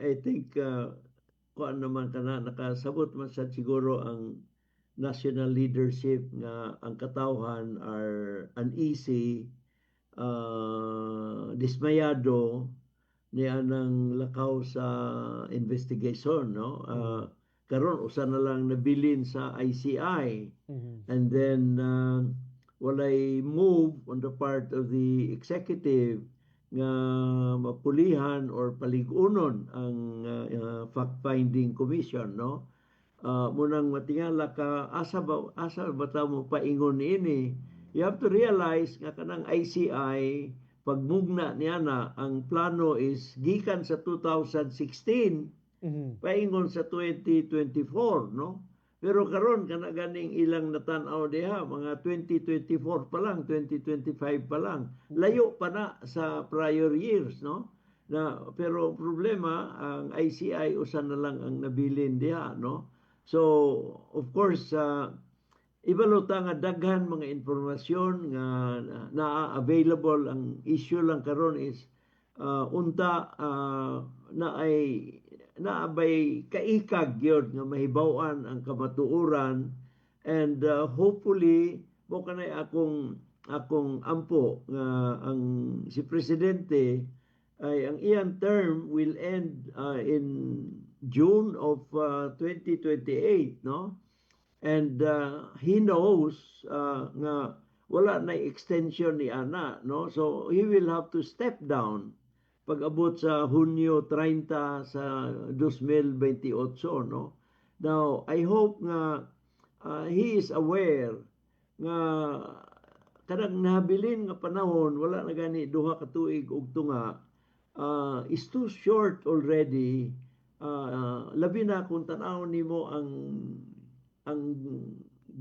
I think kuan naman kana nakasabot man sad siguro ang national leadership nga ang katawhan are uneasy, dismayado ni anang lakaw sa investigation, no? Karon usa na lang nabilin sa ICI, and then walay move on the part of the executive nga mapulihan or paligunon ang fact-finding commission, no? Munang matingala ka asa ba ta mo paingon ini. You have to realize nga kanang ICI pagmugna niya na ang plano is gikan sa 2016 paingon sa 2024, no? Pero karon kana ganing ilang natan-aw diha mga 2024 pa lang, 2025 pa lang. Layo pa na sa prior years, no? Pero problema ang ICI usa na lang ang nabilin diha, no? So of course ibaluta nga daghan mga informasyon nga available. Ang issue lang karon is unta naabay kaikag gyud nga mahibaw-an ang kamatuoran, and hopefully mo kanay akong ampo nga ang si presidente ay ang iyang term will end in June of 2028, no? And he knows nga wala na extension ni ana, no? So he will have to step down pag-abot sa Hunyo 30 sa 2028, no? Now I hope nga he is aware nga kanang nabilin nga panahon wala na gani duha ka tuig ug tunga is too short already. Labi na kung tan-aw nimo ang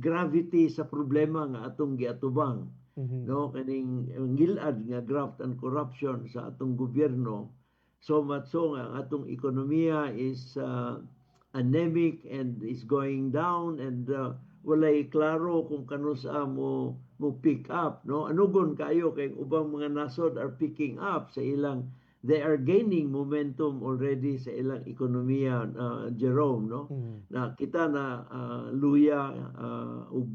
gravity sa problema nga atong giatubang, no? Kaning ngilad nga graft and corruption sa atong gobyerno, so much so nga ang atong ekonomiya is anemic and is going down, and walay klaro kung kano sa mo pick up, no? Anugon kayo kay ubang mga nasod are picking up sa ilang, they are gaining momentum already sa ilang ekonomiya, Jerome, no? Na kita na luya ug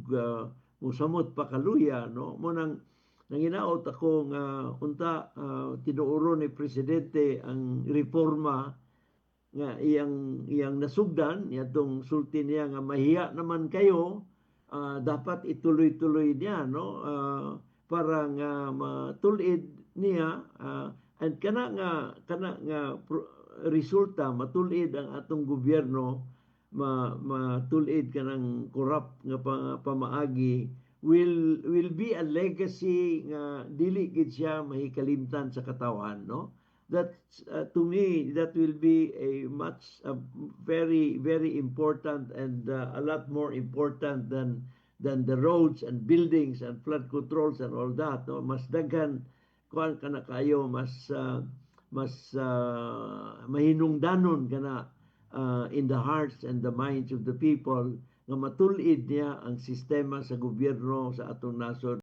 musamot pa kaluya, no? Mo nang nanginaot ako nga unta tinuoro ni presidente ang reforma nga iyang nasugdan yatong sulti niya nga mahiya naman kayo, dapat ituloy-tuloy niya, no? Para nga matulid niya and kana nga resulta matulid ang atong gobyerno, matulid kanang corrupt nga pamaagi, will be a legacy nga dili gid siya mahikalimtan sa katawhan, no? That to me that will be a very very important, and a lot more important than the roads and buildings and flood controls and all that, no? Mas daghan kuan kana kayo, mas mahinungdanon kana in the hearts and the minds of the people nga matulid niya ang sistema sa gobyerno sa atong nasod.